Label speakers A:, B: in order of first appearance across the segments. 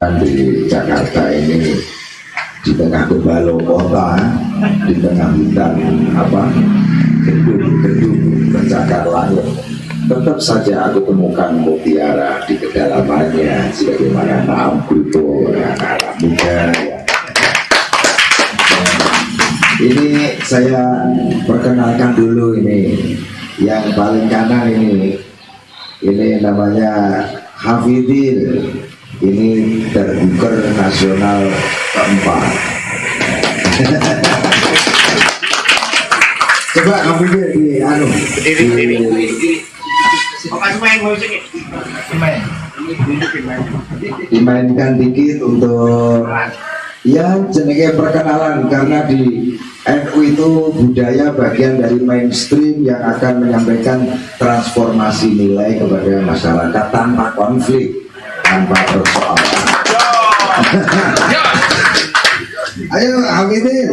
A: di Jakarta ini, di tengah kebalau kota, di tengah hutan gedung-gedung pencakar langit, tetap saja aku temukan mutiara di kedalamannya, sebagaimana Naam Kulpo anak muda ya. Ini saya perkenalkan dulu, ini yang paling kanan ini namanya Hafidin. Ini terbuker nasional keempat. Coba kamu di dimainkan dikit untuk ya jenenge perkenalan, karena di NU itu budaya bagian dari mainstream yang akan menyampaikan transformasi nilai kepada masyarakat tanpa konflik, tanpa persoalan. Ayo Hamidin.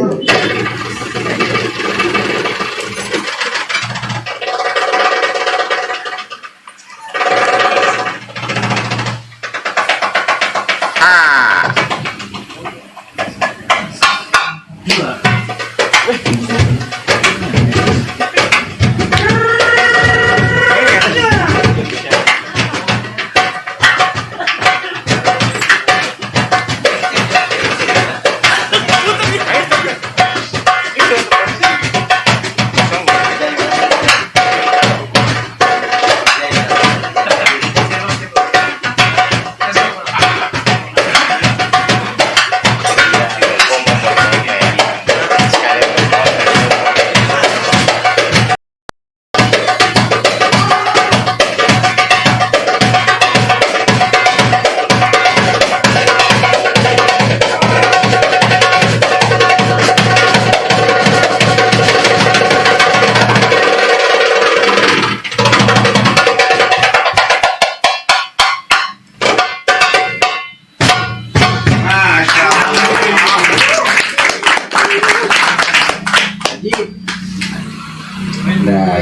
A: Nah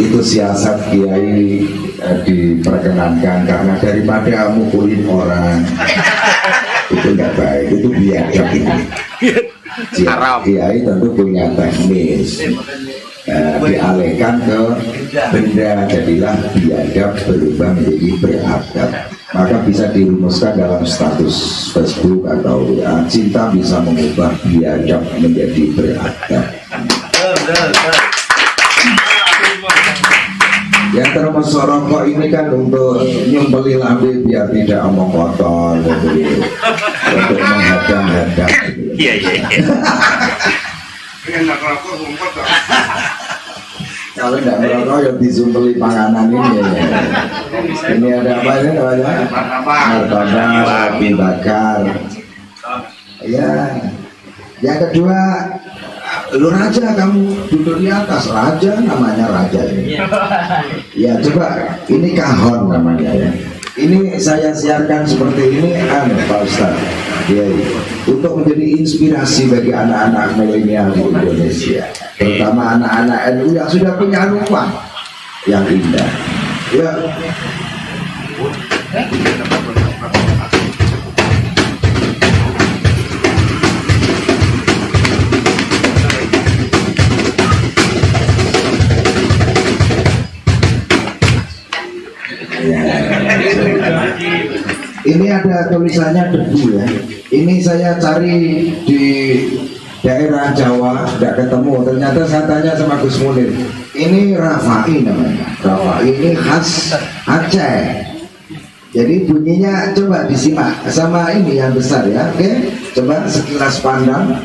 A: itu siasat kiai diperkenankan, karena daripada mukulin orang itu nggak baik, itu biadab ini. Kiai tentu punya teknis, dialihkan ke benda, jadilah biadab berubah menjadi beradab. Maka bisa dirumuskan dalam status Facebook atau WA, cinta bisa mengubah biadab menjadi beradab. Yang termasuk rokok ini kan untuk nyumpeli lambe biar tidak omong kotor, untuk menghadang-hadang. Iya. Kalau tidak merokok ya disumpeli panganan ini. Ini ada apa ini namanya? Martabak, api bakar. Ya. Yang kedua, lu raja, kamu duduk di atas, raja, namanya raja ini. Ya coba, ini kahon namanya ya. Ini saya siarkan seperti ini Pak Ustaz ya, untuk menjadi inspirasi bagi anak-anak milenial di Indonesia, terutama anak-anak NU yang sudah punya rumah yang indah ya. Ini ada tulisannya debu ya. Ini saya cari di daerah Jawa, tidak ketemu. Ternyata saya tanya sama Gus Munir, ini Rafai namanya. Rafai ini khas Aceh. Jadi bunyinya coba disimak sama ini yang besar ya. Oke, coba sekilas pandang.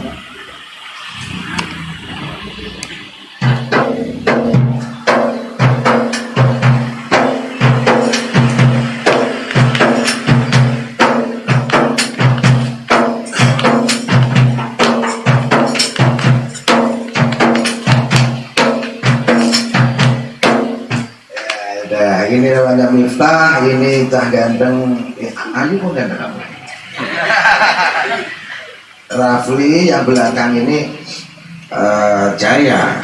A: Ini namanya Miftah, ini cah ganteng, Ayu pun ganteng. Rafli yang belakang ini Jaya,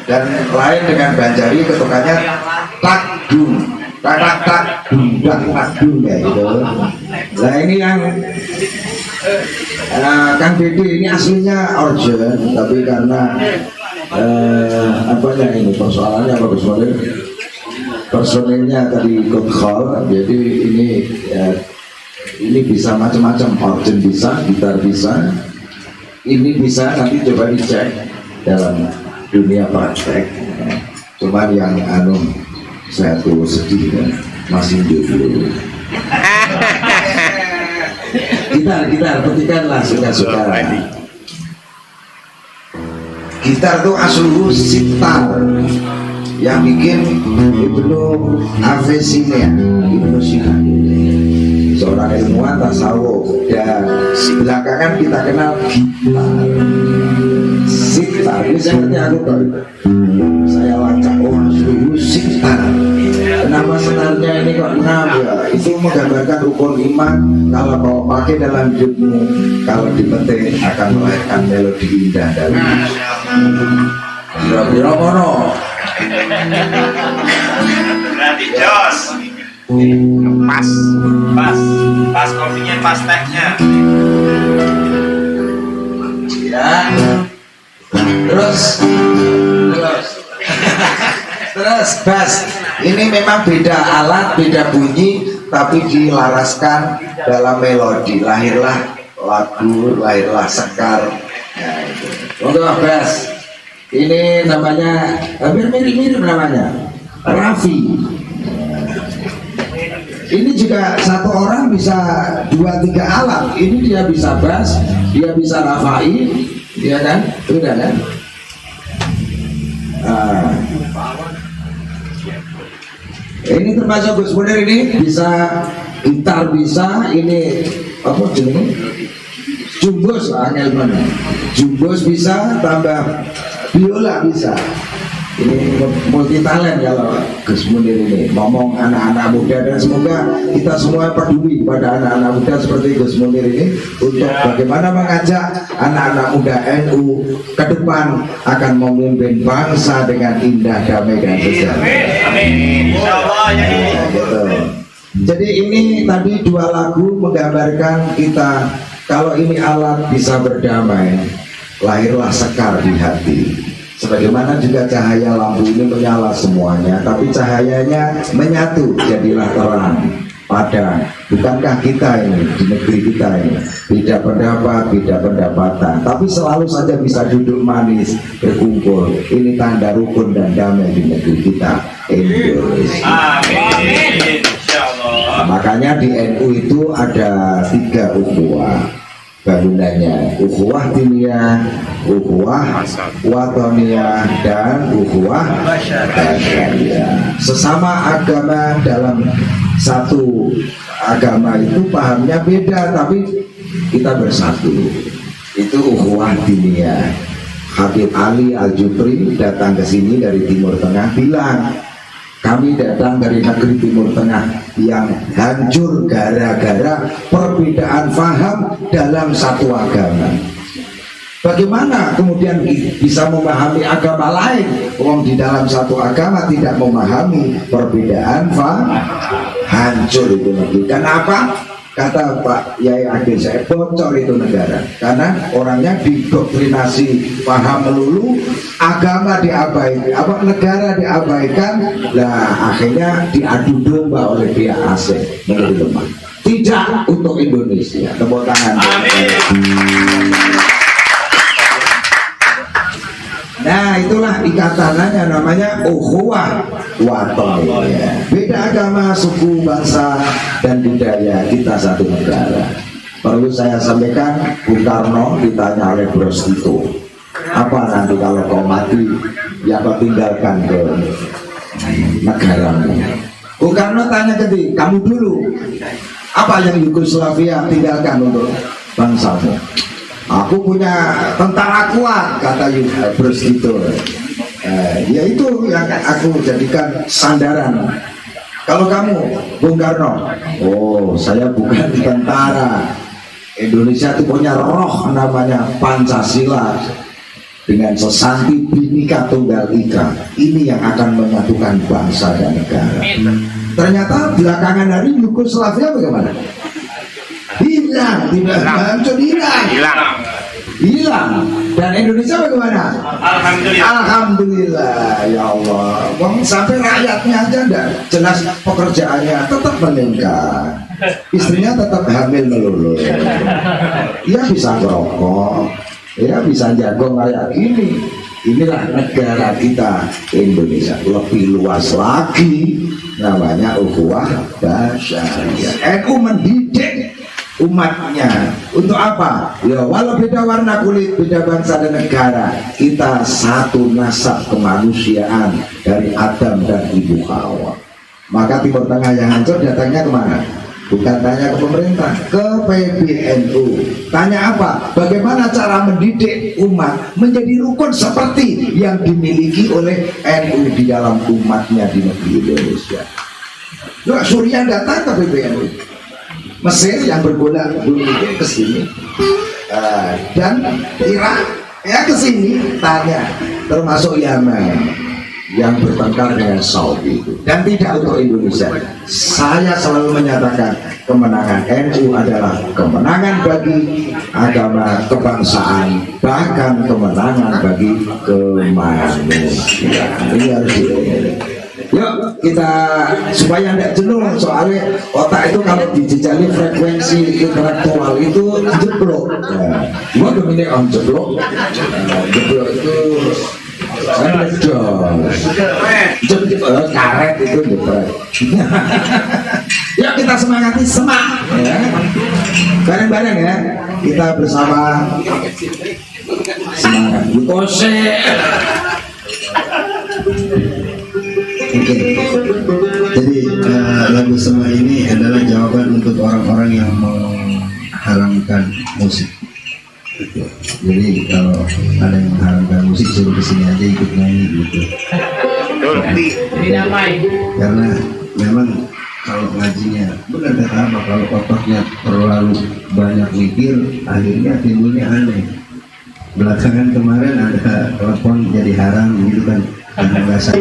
A: dan lain dengan Banjari ketukannya Takdum. tak dundang kayak gitu. Nah ini yang Kang Dede ini aslinya urgent, tapi karena apanya ini persoalannya apa personil? Personilnya tadi ikut call, jadi ini bisa macam-macam, urgent bisa, gitar bisa, ini bisa, nanti coba dicek dalam dunia praktek. Cuman yang saya tuh sedih kan, masih dulu. Gitar, petikanlah suka-suka. Gitar tuh asal sitar yang bikin Ibnu Avesina, Ibnu Sina, seorang ilmuwan tasawuf, dan belakangan kita kenal gitar. Sitar, ini seperti aku tahu. Saya lacak, oh asal sitar. Kenapa senarnya ini kok ya? Itu menggambarkan rukun iman. Kalau kau pakai dalam hidupmu, kalau dipetik akan melahirkan melodi indah dari biro kono.
B: Berarti jos. Pas kopinya, pas tehnya.
A: Ya. Terus bass. Ini memang beda alat, beda bunyi, tapi dilaraskan dalam melodi. Lahirlah lagu, lahirlah sekar. Nah, itu. Untuk bass. Ini namanya hampir mirip-mirip namanya Raffi. Ini juga satu orang bisa 2-3 alat. Ini dia bisa bass, dia bisa rafai, dia kan, udah kan? Ini termasuk Gus Munir, ini bisa gitar, bisa ini apa jenis jumbos lah, jumbos bisa, tambah biola bisa. Ini multi talent kalau Gus Munir ini ngomong anak-anak muda, dan semoga kita semua peduli pada anak-anak muda seperti Gus Munir ini untuk bagaimana mengajak anak-anak muda NU ke depan akan memimpin bangsa dengan indah, damai dan sejahtera.
B: Amin. Insyaallah ya.
A: Gitu. Jadi ini tadi 2 lagu menggambarkan kita, kalau ini alat bisa berdamai, lahirlah sekar di hati. Sebagaimana juga cahaya lampu ini menyala semuanya, tapi cahayanya menyatu, jadilah terang, padang. Bukankah kita ini di negeri kita ini beda pendapat, beda pendapatan, tapi selalu saja bisa duduk manis berkumpul. Ini tanda rukun dan damai di negeri kita, Indonesia.
B: Amin. Insyaallah.
A: Makanya di NU itu ada 3 ukhuwah bangunannya: ukhuwah diniyah, ukhuwah watoniyah, dan ukhuwah basyariyah. Sesama agama dalam satu agama itu pahamnya beda, tapi kita bersatu. Itu ukhuwah diniyah. Habib Ali Al-Jufri datang ke sini dari Timur Tengah, bilang, kami datang dari negeri Timur Tengah yang hancur gara-gara perbedaan faham dalam satu agama. Bagaimana kemudian bisa memahami agama lain? Orang di dalam satu agama tidak memahami perbedaan faham, hancur itu negeri. Kenapa? Kata Pak Yai Agil, saya bocor itu negara, karena orangnya didoktrinasi paham melulu, agama diabaikan, negara diabaikan, lah akhirnya diadu domba oleh pihak asing menjadi lemah. Tidak untuk Indonesia. Tepuk tangan. Nah, itulah ikatanannya, namanya ukhuwah watoniyah. Beda agama, suku, bangsa, dan budaya, kita satu negara. Perlu saya sampaikan, Bung Karno ditanya oleh Bros Tito, apa nanti kalau kau mati yang kau tinggalkan ke negaramu? Bung Karno tanya ke dia, kamu dulu, apa yang Yugoslavia tinggalkan untuk bangsamu? Aku punya tentara kuat, kata Bros Tito. Ya itu yang aku jadikan sandaran. Kalau kamu, Bung Karno, oh saya bukan tentara. Indonesia itu punya roh namanya Pancasila, dengan sesanti Bhinneka Tunggal Ika. Ini yang akan menyatukan bangsa dan negara. Ternyata belakangan hari Yugoslavia bagaimana? Hilang, tidak hancur, hilang. Dan Indonesia bagaimana? Alhamdulillah, ya Allah. Wong sampai rakyatnya aja enggak jelas pekerjaannya tetap meningkat. Istrinya tetap hamil melulu. Ia bisa ngerokok, ia bisa jago kayak gini. Inilah negara kita Indonesia. Lebih luas lagi namanya ukhuwah basyariah. NU mendidik umatnya untuk apa? Ya walau beda warna kulit, beda bangsa dan negara, kita satu nasab kemanusiaan dari Adam dan Ibu Hawa. Maka Timur Tengah yang hancur datangnya kemana? Bukan tanya ke pemerintah, ke PBNU. Tanya apa? Bagaimana cara mendidik umat menjadi rukun seperti yang dimiliki oleh NU di dalam umatnya di negeri Indonesia. Loh, Suriah datang ke PBNU, Mesir yang bergolak ke sini, dan Irak ya ke sini tanya, termasuk Yaman yang bertengkar dengan Saudi itu, dan tidak untuk Indonesia. Saya selalu menyatakan kemenangan NU adalah kemenangan bagi agama, kebangsaan, bahkan kemenangan bagi kemanusiaan. Ini harus yuk kita supaya tidak jenuh, soalnya otak itu kalau dijejali frekuensi intelektual itu jeblok. Gua dominé om jeblok. Jeblok itu karet itu jepret. Yuk kita semangati semak ya. Bareng-bareng ya, kita bersama semangat Bukose.
C: Oke, jadi lagu semua ini adalah jawaban untuk orang-orang yang mengharamkan musik. Jadi kalau ada yang mengharamkan musik, suruh kesini aja ikut nyanyi gitu. Karena memang kalau ngajinya benar kata apa, kalau otaknya terlalu banyak mikir, akhirnya timbulnya aneh. Belakangan kemarin ada telepon jadi haram gitu kan. Merasa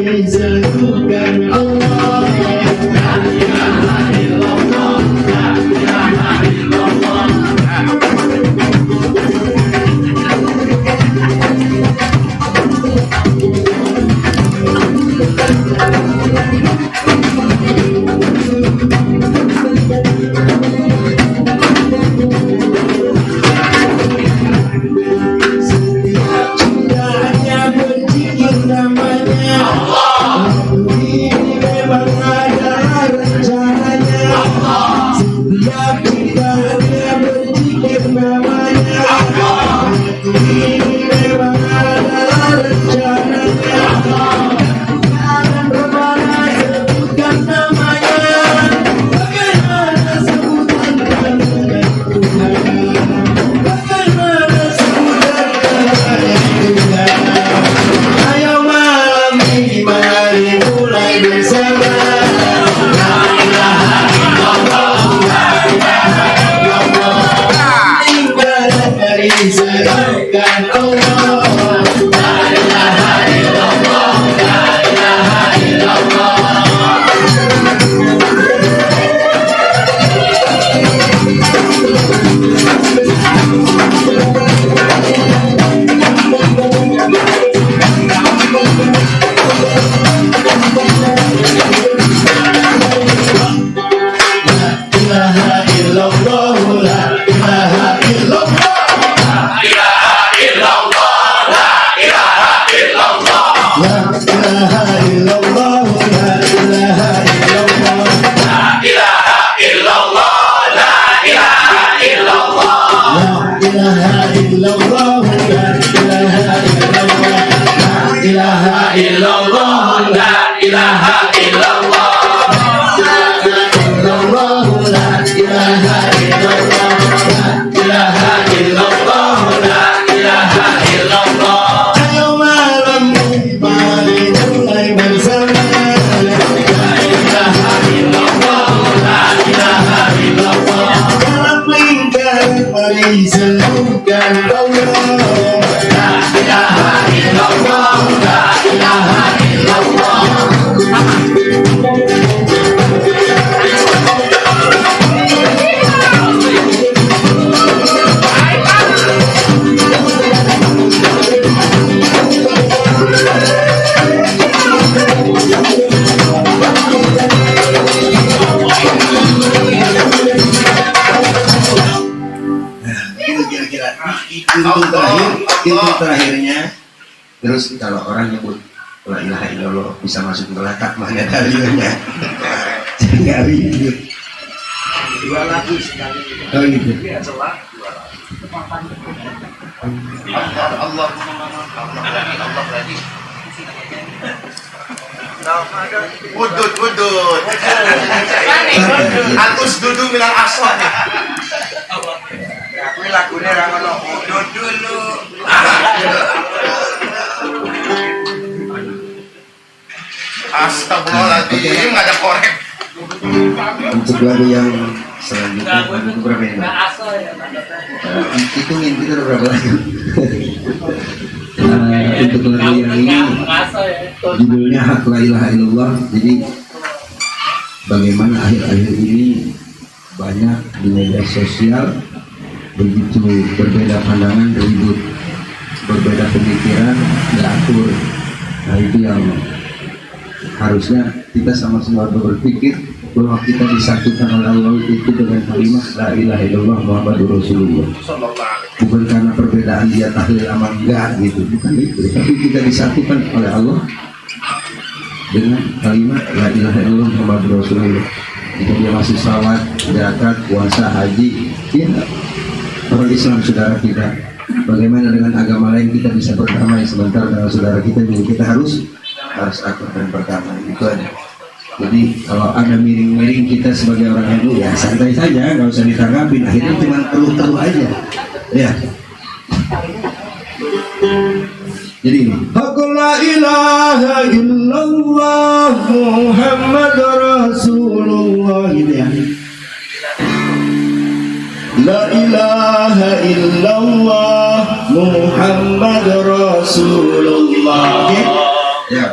C: Itu terakhirnya. Terus kalau orang nyebut la ilaha illallah bisa masuk neraka, mana dalilnya? Nggak ribut.
B: Dua lagu sekali.
C: Oh gitu.
B: Allah lagi. Wudud. Antus dudu bilang asal. Aku lagunya rangono wudud dulu. Astagfirullahaladzim, nggak ada korek.
C: Untuk lagu yang selanjutnya lagu berapa ini? Hitungin kita ada berapa lagu? Untuk lagu yang ini judulnya Hak La Ilaha Illallah. Jadi bagaimana akhir-akhir ini banyak di media sosial begitu berbeda pandangan, ribut, berbeda pemikiran, nggak akur. Nah itu yang harusnya kita sama-sama berpikir bahwa kita disatukan oleh Allah itu dengan kalimat la ilaha illallah Muhammadur Rasulullah. Bukan karena perbedaan dia tahlil amal enggak gitu, bukan itu, tapi kita disatukan oleh Allah dengan kalimat la ilaha illallah Muhammadur Rasulullah. Jika dia masih salat, zakat, puasa, haji, ya orang Islam saudara kita. Bagaimana dengan agama lain kita bisa berdamai, sementara dengan saudara kita juga kita harus akur dan berdamai. Itu aja. Jadi kalau ada miring-miring kita sebagai orang NU ya santai saja, nggak usah ditanggapin. Akhirnya cuma keluh-keluh aja. Ya. Jadi ini. Hak la ilaha illallah Muhammad Rasulullah gitu ya. La ilaha illallah Muhammad Rasulullah. Oke? Ya.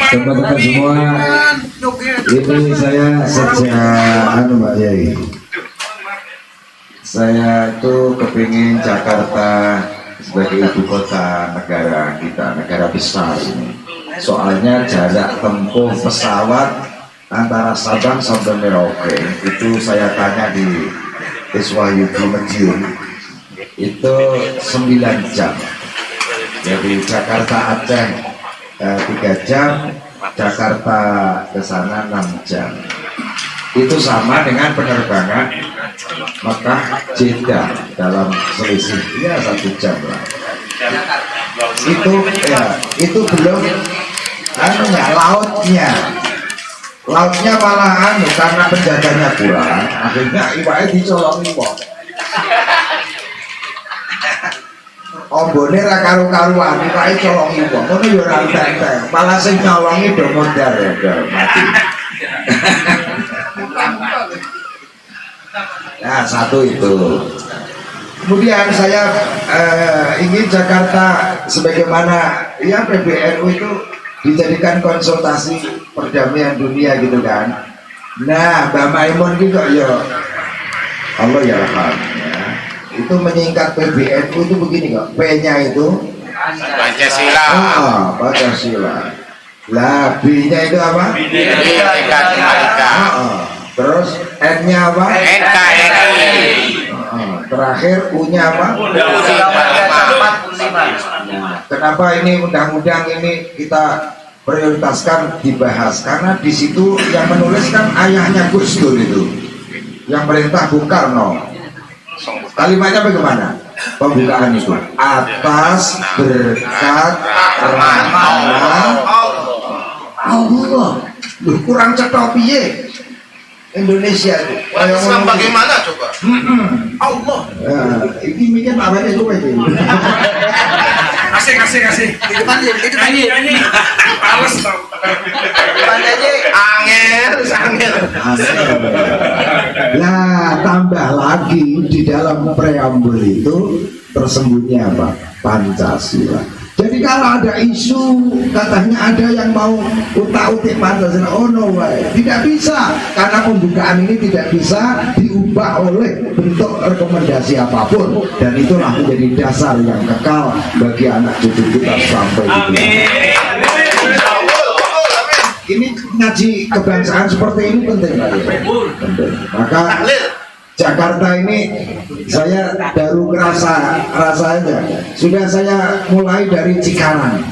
A: teman-teman semua, ini saya sejak Mbak Yai, saya tuh kepingin Jakarta sebagai ibu kota negara kita, negara besar ini. Soalnya jarak tempuh pesawat antara Sabang sampai Merauke itu saya tanya di Iswahyudi Madiun itu 9 jam. Dari Jakarta Aceh 3 jam, Jakarta ke sana 6 jam. Itu sama dengan penerbangan Mekah Jeddah dalam selisih ya 1 jam lah. Itu belum lautnya malah karena penjaganya kurang, akhirnya iwaknya dicolong iwak. Ombone ra karu-karuan, iwake colong iwak. Ngono ya ora entek-entek. Malah sing nyolongi do modar ya, mati. Nah, satu itu. Kemudian saya ingin Jakarta sebagaimana ya PBNU itu dijadikan konsultasi perdamaian dunia gitu kan. Nah, Mbak Maimun gitu ya Allah ya rahmat ya. Itu menyingkat PBNU itu begini kok. P-nya itu
B: Pancasila.
A: Pancasila. Lah B-nya itu apa?
B: Bineka Tunggal Ika.
A: Terus N-nya apa?
B: NKRI.
A: Terakhir U-nya apa? Nah, kenapa ini undang-undang ini kita prioritaskan dibahas? Karena di situ yang menulis kan ayahnya Gus Dur itu, yang perintah Bung Karno. Kalimatnya bagaimana? Pembukaan itu atas berkat rahmat Allah. Loh, kurang cetok piye Indonesia itu.
B: Islam bagaimana coba? Allah.
A: Ini mikir namanya coba itu.
D: Kasih. Itu tadi. Males tau.
B: Angel.
A: Nah, tambah lagi di dalam preambul itu tersembunyi apa? Pancasila. Jadi kalau ada isu katanya ada yang mau utak-utik Pancasila, oh no way, tidak bisa, karena pembukaan ini tidak bisa diubah oleh bentuk rekomendasi apapun, dan itulah menjadi dasar yang kekal bagi anak cucu kita sampai di ini. Ngaji kebangsaan seperti ini penting, penting. Maka Jakarta ini saya baru rasanya sudah saya mulai dari Cikarang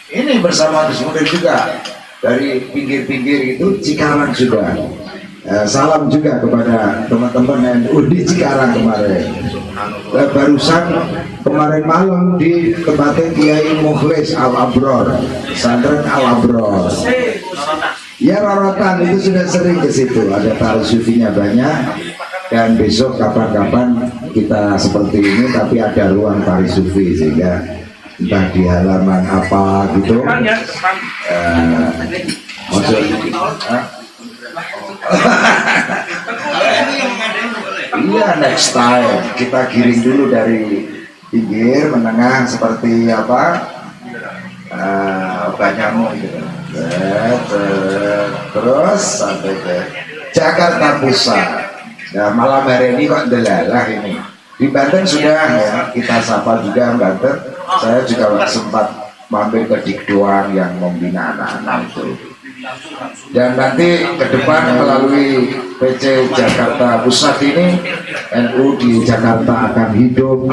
A: ini bersama Gus Mudir juga dari pinggir-pinggir itu Cikarang sudah. Salam juga kepada teman-teman NU di Cikarang kemarin. Barusan kemarin malam di tempatnya Kiai Mukhlis Al-Abror, Santren Al-Abror. Ya, Rorotan itu sudah sering ke situ, ada taruh sufinya banyak. Dan besok kapan-kapan kita seperti ini, tapi ada ruang tari sufi, sehingga entah di halaman apa gitu. Iya, next time kita giring dulu dari pinggir menengah seperti apa obat nyamuk gitu. Terus sampai ke Jakarta Pusat. Nah, malam hari ini kok delalah ini di Banten sudah ya, kita sapa juga Banten. Saya juga sempat mampir ke Dikdoang yang membina anak-anak itu. Dan nanti ke depan melalui PC Jakarta Pusat ini NU di Jakarta akan hidup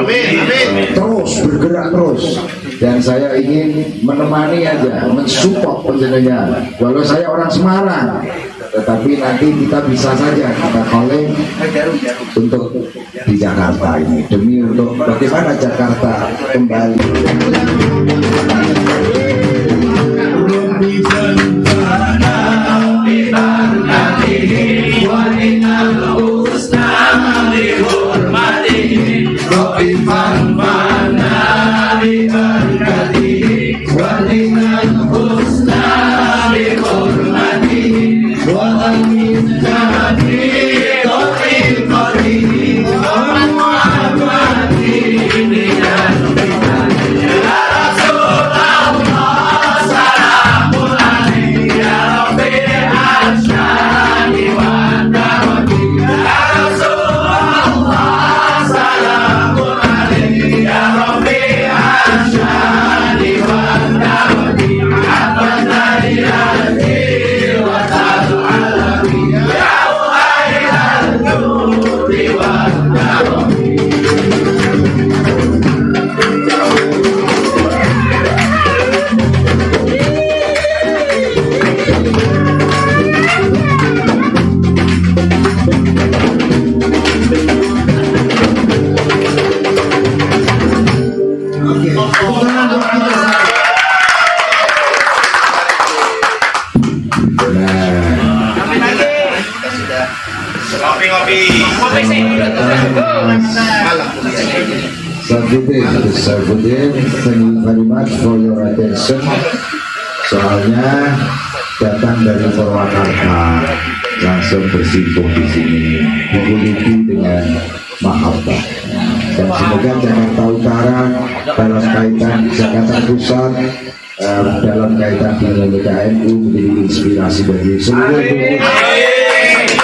A: terus, bergerak terus, dan saya ingin menemani aja, mensupport penjenengan. Walau saya orang Semarang, tetapi nanti kita bisa saja kita calling untuk di Jakarta ini demi untuk bagaimana Jakarta kembali. datang Mas Saifuddin. Saifuddin, thank you very much for your attention. Soalnya datang dari Purwakarta, langsung bersimpung di sini, dikuliti dengan mahabbah. Dan semoga Jakarta Utara dalam kaitan Jakarta Pusat, dalam kaitan dinamika NU menjadi inspirasi bagi seluruh dunia.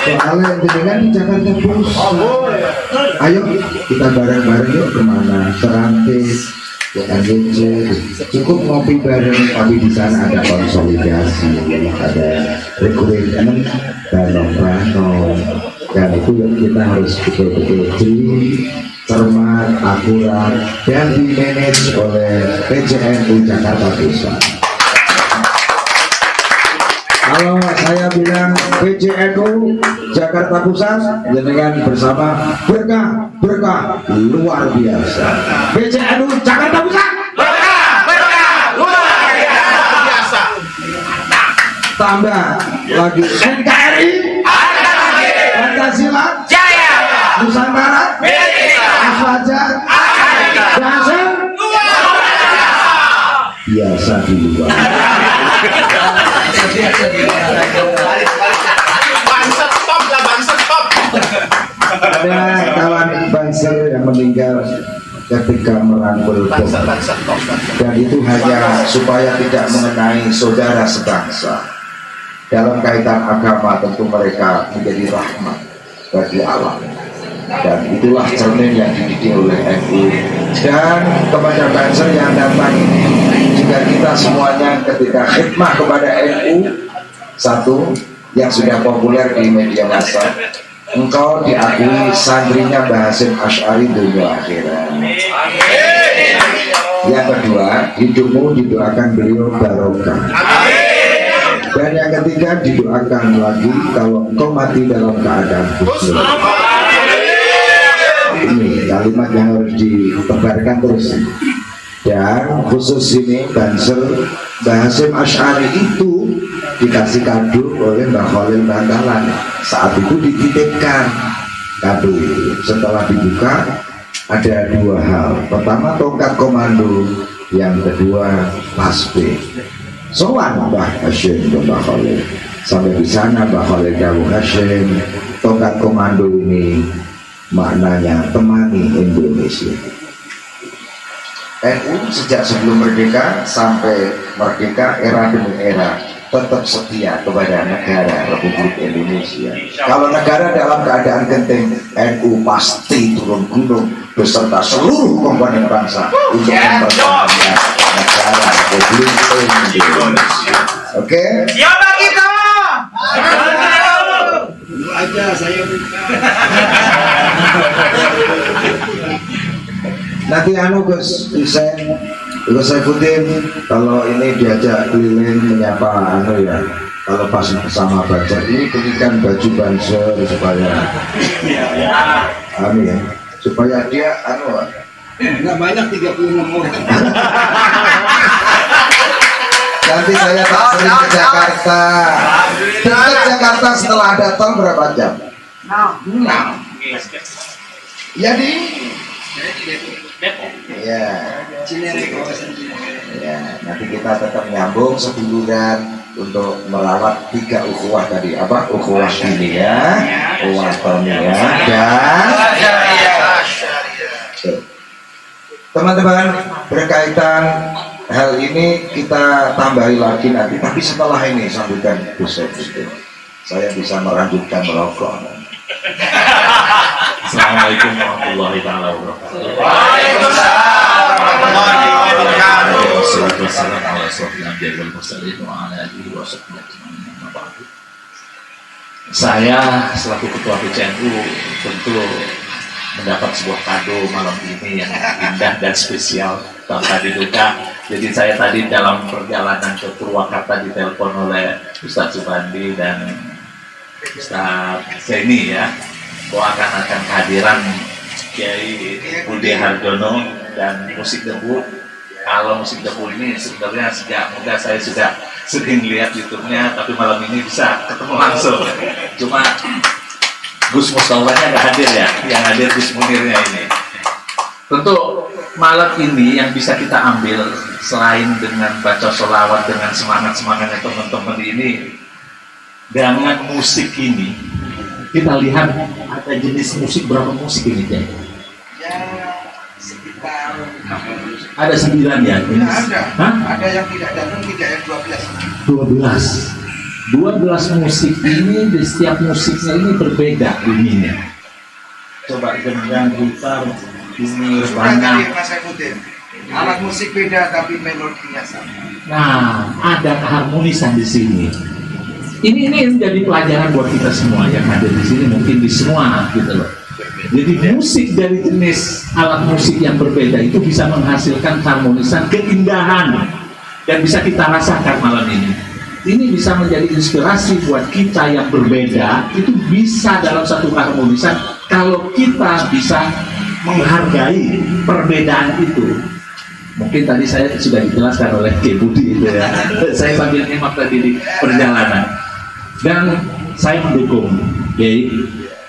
A: Soalnya dengan di Jakarta Pusat, ayo kita bareng-bareng yuk kemana? Serantis, ke NGC, cukup ngopi bareng, tapi di sana ada konsolidasi, ada recruitment dan rano, dan itu yang kita harus betul-betul jeli, cermat, akurat, dan dimanage oleh PCNU Jakarta Pusat. Kalau saya bilang PCNU Jakarta Pusat, dengan bersama berkah luar biasa. PCNU Jakarta Pusat,
B: Berkah luar biasa.
A: tambah lagi NKRI, Pancasila,
B: Jaya.
A: Nusantara, Afaja, Dasar, biasa di luar.
B: Banser top lah, banser top.
A: Ada kawan Banser yang meninggal ketika merangkul bom,
B: Banser top.
A: dan itu hanya supaya tidak mengenai saudara sebangsa. Dalam kaitan agama tentu mereka menjadi rahmat bagi alam, dan itulah cermin yang dididik oleh NU. Dan kepada Banser yang datang ini, jika kita semuanya ketika khidmah kepada NU, satu yang sudah populer di media massa, engkau diakui santrinya Mbah Hasyim Asy'ari dunia akhirat. Yang kedua, hidupmu didoakan beliau barokah. Dan yang ketiga, didoakan lagi kalau engkau mati dalam keadaan husnul. Ini kalimat yang harus ditebarkan terus. Dan khusus ini Banser Mbah Hasyim Asy'ari itu dikasih kado oleh Mbah Khalil Bantalan. Saat itu dititipkan kado. Setelah dibuka ada dua hal. Pertama tongkat komando, yang kedua tasbih. Sowan Mbah Hasyim ke Mbah Khalil. Sampai di sana Mbah Khalil dawuh, Hasyim, tongkat komando ini maknanya temani Indonesia. NU sejak sebelum merdeka sampai merdeka, era demi era tetap setia kepada negara Republik Indonesia. Kalau negara dalam keadaan genting, NU pasti turun gunung beserta seluruh komponen bangsa untuk mempertahankan negara Republik Indonesia. Oke?
B: Siapa kita?
C: aja saya
A: Nanti Gus Saifuddin kalau ini diajak keliling menyapa ya, kalau pas sama baca ini berikan baju Banser supaya ya, supaya dia
C: nggak banyak 36 orang.
A: nanti saya tak sering ke Jakarta. Dekat Jakarta setelah ada tol berapa jam? 6. Ya di ya. Ya, nanti kita tetap nyambung seduluran untuk merawat 3 ukhuwah tadi. Apa? Ukhuwah ini ya, ukhuwah ya, dan teman-teman, berkaitan hal ini kita tambahi lagi nanti. Tapi setelah ini sambutan Gus Saifuddin, saya bisa melanjutkan merokok.
E: Assalamualaikum warahmatullahi wabarakatuh.
B: Waalaikumsalam warahmatullahi wabarakatuh.
E: Wassalatu wassalamu ala asyrofil anbiya'i wal mursalin wa ala alihi wa sahbihi ajma'in. Amma ba'du. Saya selaku ketua PCNU tentu mendapat sebuah kado malam ini yang indah dan spesial tanpa diduga. Jadi saya tadi dalam perjalanan ke Purwakarta ditelepon oleh Ustadz Subandi dan Ustadz Seni ya, bahwa akan kehadiran Kiai Budi Harjono dan musik debu. Kalau musik debu ini sebenarnya sejak muda saya sudah sering lihat YouTube-nya, tapi malam ini bisa ketemu langsung. Cuma Gus Mustafanya nggak hadir ya, yang hadir Gus Munirnya ini. Tentu malam ini yang bisa kita ambil selain dengan baca sholawat dengan semangatnya teman-teman ini, dengan musik ini kita lihat ada jenis musik, berapa musik ini Jay?
D: Ya sekitar
E: Ada 9 ya?
D: ya ada.
E: Hah?
D: Ada yang tidak datang, tidak yang
E: 12 musik ini, di setiap musiknya ini berbeda bunyinya. Coba gendang, gitar, ini
D: Sudah
E: banyak.
D: tadi Mas Saifuddin. Alat musik beda tapi melodinya sama.
E: Nah, ada keharmonisan di sini. Ini menjadi pelajaran buat kita semua yang hadir di sini, mungkin di semua gitu loh. Jadi musik dari jenis alat musik yang berbeda itu bisa menghasilkan keharmonisan, keindahan, dan bisa kita rasakan malam ini. Ini bisa menjadi inspirasi buat kita yang berbeda, itu bisa dalam satu keharmonisan kalau kita bisa menghargai perbedaan itu. Mungkin tadi saya sudah dijelaskan oleh Ki Budi itu ya. Saya sambil nyimak tadi di perjalanan. Dan saya mendukung Kiai,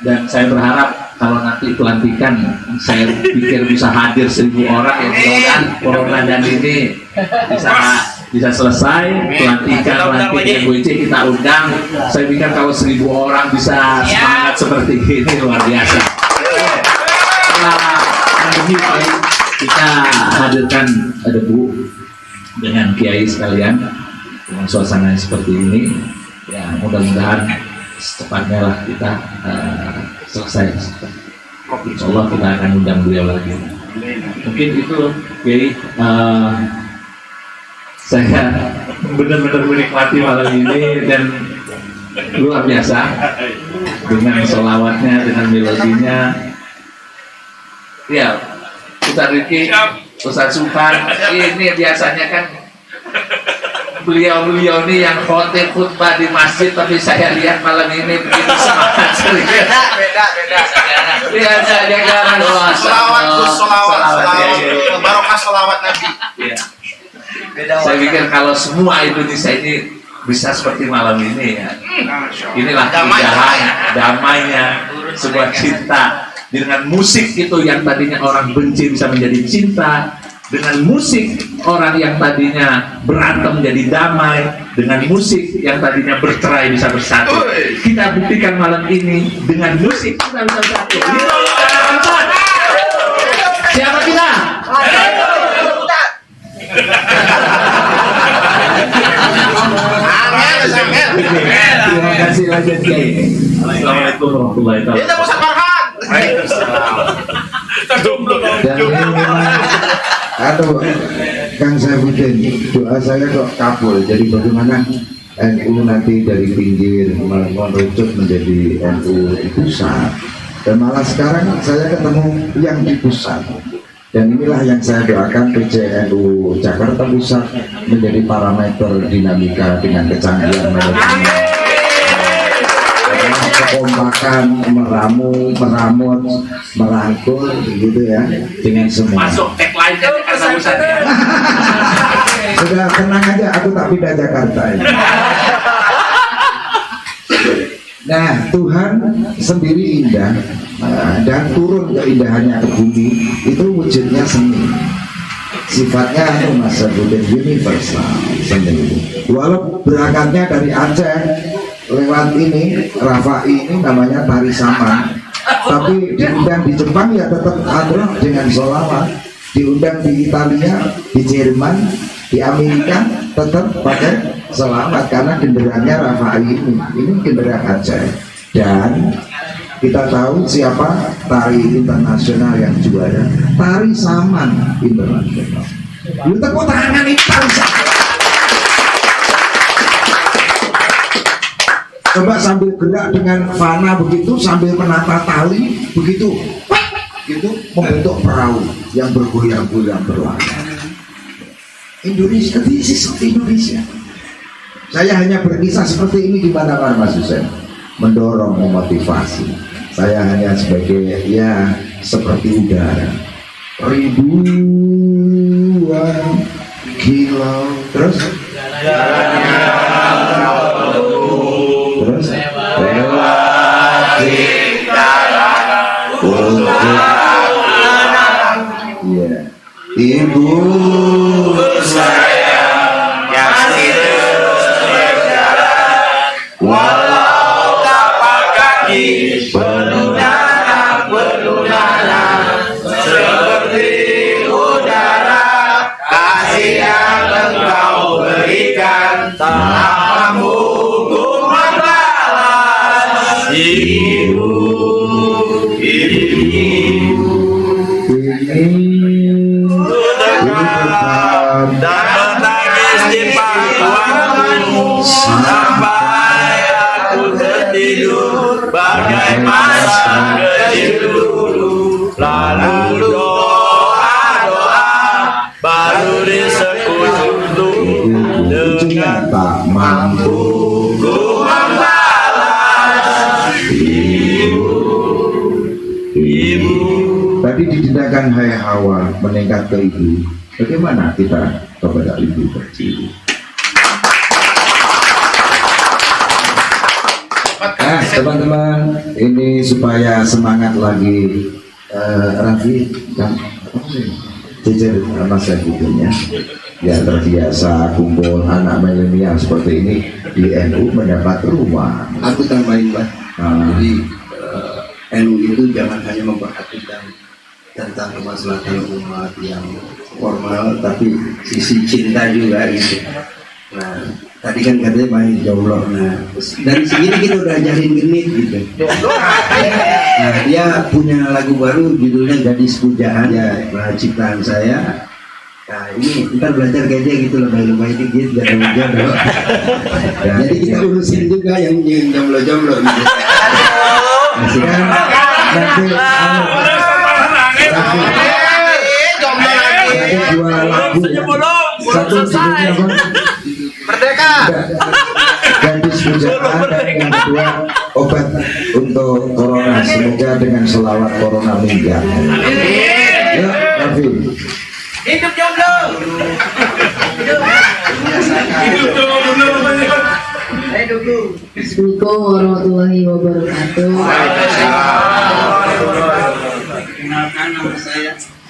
E: dan saya berharap kalau nanti pelantikan saya pikir bisa hadir 1.000 orang ya, mudah-mudahan corona dan ini bisa selesai pelantikan nanti WC kita undang. Saya pikir kalau 1.000 orang bisa semangat seperti ini luar biasa. Setelah pandemi kita hadirkan debu dengan kiai sekalian dengan suasana seperti ini. Ya mudah-mudahan secepatnya lah kita selesai. Insya Allah kita akan undang beliau lagi. Mungkin itu Kiai, saya benar-benar menikmati malam ini dan luar biasa dengan sholawatnya, dengan melodinya. Ya, Ustaz Riki, Ustaz Supan, ini biasanya kan beliau ini yang khutbah di masjid, tapi saya lihat malam ini begitu semangat.
D: Beda.
E: Lihat saja kan
B: Sholawat, barokah sholawat Nabi.
E: Ya. Saya pikir kalau semua Indonesia ini bisa seperti malam ini ya. Inilah keindahan, damainya sebuah cinta. Dengan musik itu yang tadinya orang benci bisa menjadi cinta. Dengan musik orang yang tadinya berantem jadi damai. Dengan musik yang tadinya bercerai bisa bersatu. Kita buktikan malam ini dengan musik kita bisa bersatu. Siapa kita? Terima kasih lagi Kiai. Assalamualaikum warahmatullahi wabarakatuh.
B: Kita Ustaz Farhan.
A: Dan ini memang, aduh, Kang Saifuddin, doa saya kok kabul. Jadi bagaimana NU nanti dari pinggir merucut menjadi NU di pusat, dan malah sekarang saya ketemu yang di pusat. Dan inilah yang saya doakan, PCNU Jakarta Pusat menjadi parameter dinamika dengan kecanggihan melodi, kekompakan, meramut, merangkul, gitu ya, dengan semua.
E: Masuk tagline kata Ustaz.
A: Sudah tenang aja, aku tak pindah Jakarta ini. Nah, Tuhan sendiri indah, dan turun keindahannya ke bumi itu wujudnya seni. Sifatnya itu Mas Saifuddin universal, seni. Walau berangkatnya dari Aceh lewat ini Rafai ini namanya tari saman, tapi diundang di Jepang ya tetap ada dengan sholawat, diundang di Italia, di Jerman, di Amerika tetap pakai selamat karena genderangnya Rafai ini genderang Aceh. Dan kita tahu siapa tari internasional yang juara, tari saman internasional. Lu tepuk tangan ini tari saman. Coba sambil gerak dengan fana begitu, sambil menata tali begitu, gitu membentuk perahu yang bergoyang-goyang berwarna. Indonesia, this is Indonesia. Saya hanya berkisah seperti ini di mana-mana Mas Hussein, mendorong, memotivasi. Saya hanya sebagai ya seperti udara, ribuan kilo, terus lewat kita Ya. Ibu
B: Walau tapak kaki penuh darah, seperti udara, kasih yang engkau berikan tak mampu ku membalas. Ibu, dan menangis di pangkuanmu sampai aku tertidur bagai masa kecil dulu. Lalu doa baru disekutu dengan
A: tak mampu.
B: ku membalas. Ibu,
A: Tadi didendakan hai Hawa meningkat ke ibu. Bagaimana kita kepada ibu kecil? Teman-teman, ini supaya semangat lagi. Raffi dan jejer Mas Syafiqnya ya terbiasa kumpul anak milenial seperti ini di NU mendapat rumah.
C: Aku tambahin Pak. Jadi NU itu jangan hanya memperhatikan tentang kemaslahatan umat yang formal, tapi sisi cinta juga gitu. Nah, tadi kan katanya main jomblo. Nah, dari segini kita udah ajarin genit gitu. Nah, dia punya lagu baru judulnya Gadis Pujaan ya, ciptaan saya. Nah, ini kita belajar kayak dia gitu, lebay-lebay dikit jangan jomblo. Jadi kita urusin juga yang jomblo-jomblo gitu. Nanti dua lagu satu judulnya apa?
B: Merdeka.
A: Gadis Pujaan dan yang kedua obat untuk corona. Semoga dengan selawat corona minggat. Ya, Raffi.
D: Hidup jomblo.
F: Assalamualaikum warahmatullahi wabarakatuh.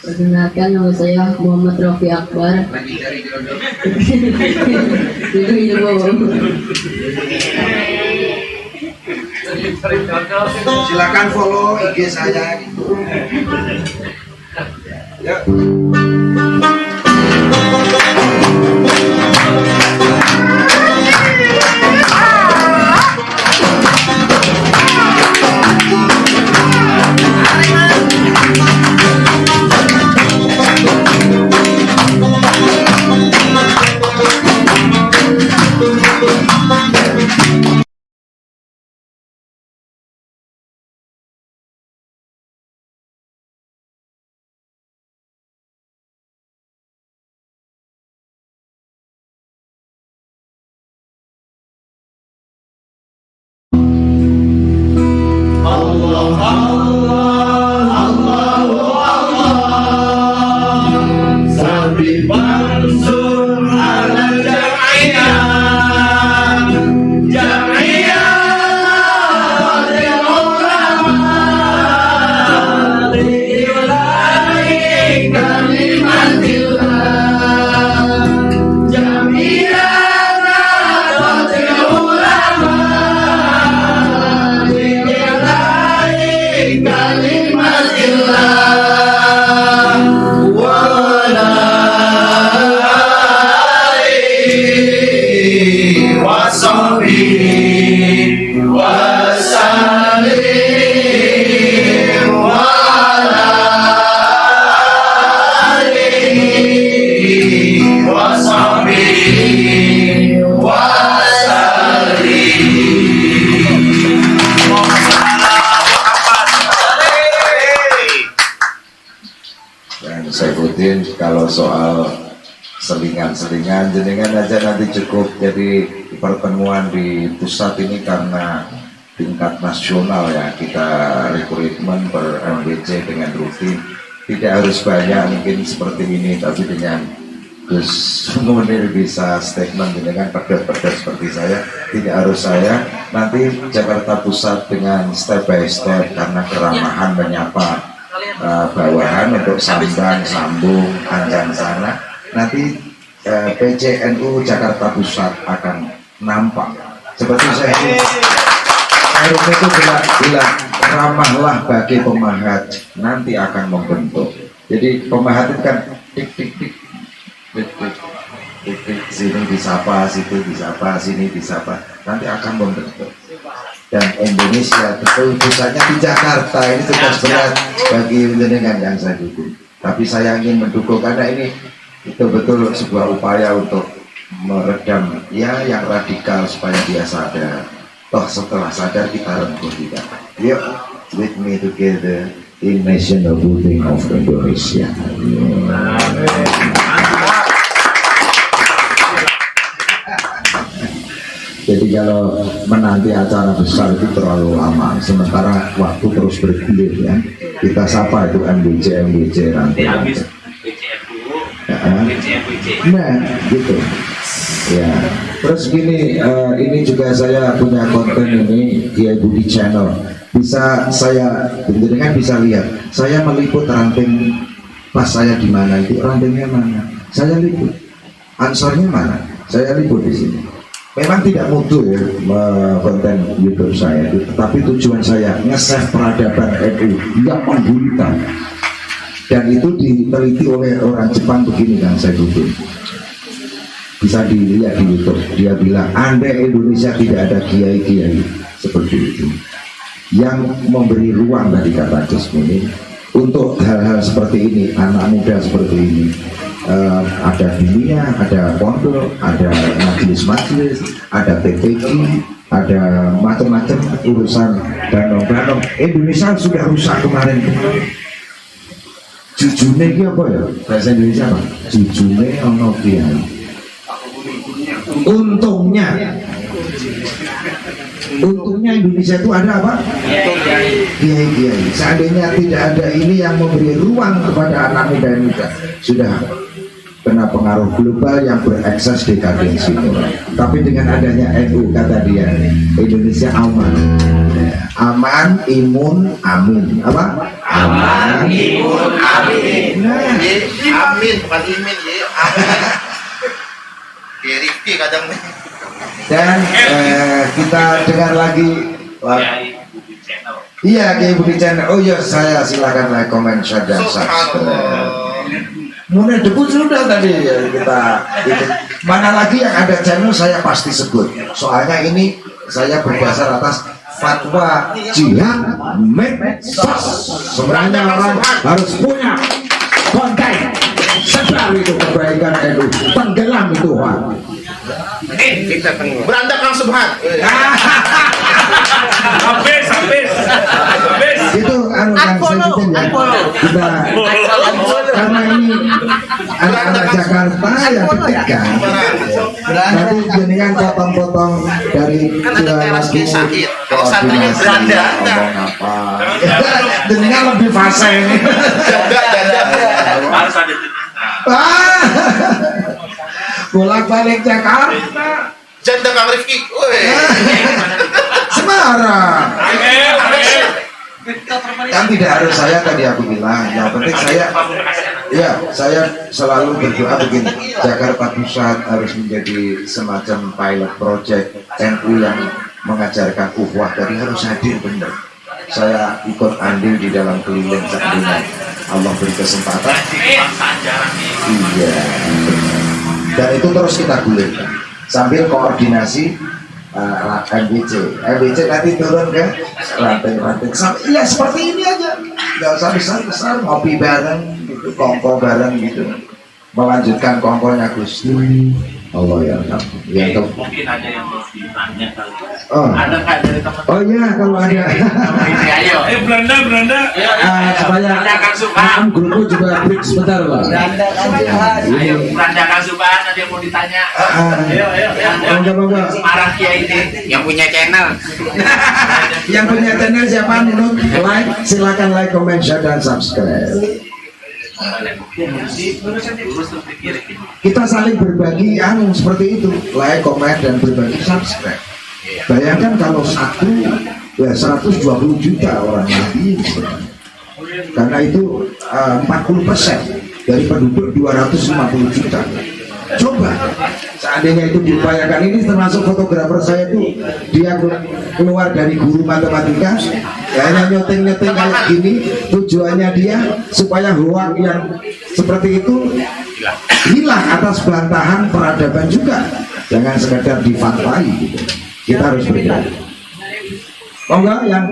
F: Perkenalkan nama saya Muhammad Rafi Akbar.
C: Silakan follow IG saya.
A: Saifuddin, kalau soal selingan-selingan jenengan aja nanti cukup. Jadi pertemuan di pusat ini karena tingkat nasional ya, kita rekrutmen per MBC dengan rutin, tidak harus banyak mungkin seperti ini, tapi dengan Gus Munir bisa statement dengan perda-perda seperti saya, tidak harus saya. Nanti Jakarta Pusat dengan step by step karena keramahan menyapa bawahan untuk sambung ancang sana. Nanti PCNU Jakarta Pusat akan nampak. Seperti saya itu bilang ramahlah bagi pemahat, nanti akan membentuk. Jadi pemahat itu kan tik tik tik tik tik tik tik, sini disapa, situ disapa, sini disapa, nanti akan membentuk. Dan Indonesia betul pusatnya di Jakarta, ini tugas berat bagi jenengan yang saya dukung. Tapi saya ingin mendukung karena ini betul-betul sebuah upaya untuk meredam ya yang radikal supaya dia sadar. Toh setelah sadar kita rembuh juga. Yuk, with me together in national building of Indonesia. Jadi kalau menanti acara besar itu terlalu lama, sementara waktu terus bergulir ya. Kita sapa itu MBC rantai. Nah, gitu. Ya. Terus gini, ini juga saya punya konten ini di Budi Channel. Bisa saya, dengan bisa lihat. Saya meliput ranting pas saya di mana itu, rantingnya mana? Saya liput. Ansornya mana? Saya liput di sini. Memang tidak mutu ya konten YouTube saya, tetapi tujuan saya nge-save peradaban NU yang menggulita. Dan itu diteliti oleh orang Jepang begini kan saya dukung. Bisa dilihat di YouTube. Dia bilang andai Indonesia tidak ada kiai-kiai seperti itu yang memberi ruang tadi kata Gus ini untuk hal-hal seperti ini, anak muda seperti ini. Ada dunia, ada pondok, ada majelis-majelis, ada TPQ, ada macam-macam urusan danau-danau. Indonesia sudah rusak kemarin. Jujune iki apa ya? Bahasa Indonesia apa? Jujune ono kiai. Untungnya Indonesia itu ada apa? Kiai-kiai. Seandainya tidak ada ini yang memberi ruang kepada anak muda, sudah kena pengaruh global yang berekses dekadensi moral. Tapi dengan adanya NU, kata dia, Indonesia aman. Aman, imun, amin. Apa? Aman, imun, amin. Nah,
B: Amin, bukan imin ya. Amin. Rifki kadang.
A: dan kita dengar lagi. Iya, Kiai Budi Channel. Oh iya, saya silakan like, comment, share, dan subscribe. Mulai debu sudah tadi ya kita itu. Mana lagi yang ada channel saya pasti sebut. Soalnya ini saya berdasar atas fatwa jihad medsos. Sebenarnya orang harus punya konten. Sebar itu kebaikan NU, tenggelam itu Tuhan.
B: Berandakan subhan.
D: Habis.
A: Itu anu yang saya bikin ya. Kita karena ini anak-anak Jakarta yang ketika nanti jenengan potong-potong dari lagu koordinasi ngomong apa. Jenengan lebih fase ini.
B: Harus ada
A: Bolak-balik Jakarta.
B: janda Kang Rifki. Woi.
A: Semarang. Kan tidak harus saya tadi aku bilang. Yang penting saya selalu berdoa begini. Jakarta Pusat harus menjadi semacam pilot project NU yang mengajarkan ukhuwah tadi harus hadir benar. Saya ikut andil di dalam keliling seandainya Allah beri kesempatan. Iya. Dan itu terus kita gulirkan sambil koordinasi MBC nanti turun ke ranting-ranting. Iya seperti ini aja, nggak usah besar-besar, ngopi bareng gitu, kongko bareng gitu, melanjutkan kongkonya Gus. Allah ya yang
E: Mungkin ada yang mau ditanya kali.
A: oh
E: Ada nggak dari teman?
A: oh ya kalau ada
E: Ini ayo.
D: Belanda.
A: supaya grupku juga break sebentar Pak.
E: Ayo, berandakan Subhan ada yang mau ditanya.
A: Monggo.
E: Semarang Kiai ini yang punya channel.
A: Yang punya channel siapa menurut like, silakan like, comment, share, dan subscribe. Kita saling berbagi seperti itu, like, comment, dan berbagi subscribe. Bayangkan kalau 120 juta orang lagi karena itu 40% dari penduduk 250 juta. Coba seandainya itu diupayakan, ini termasuk fotografer saya itu, dia keluar dari guru matematika, ya hanya nyoteng-nyoteng kayak gini, tujuannya dia supaya hoak yang seperti itu hilang atas bantahan peradaban juga, jangan sekedar difatwai gitu. Kita harus bergerak. Oh enggak, yang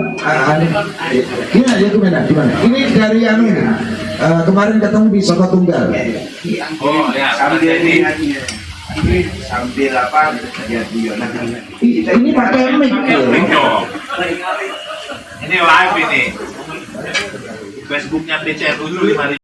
A: gimana ya, gimana? Ini dari anu ini, kemarin ketemu di Soto Tunggal.
D: Oh ya,
B: Sambil ini sambil apa?
A: Ini pakai mic.
E: Ini live ini. Facebooknya PCNU itu 5.000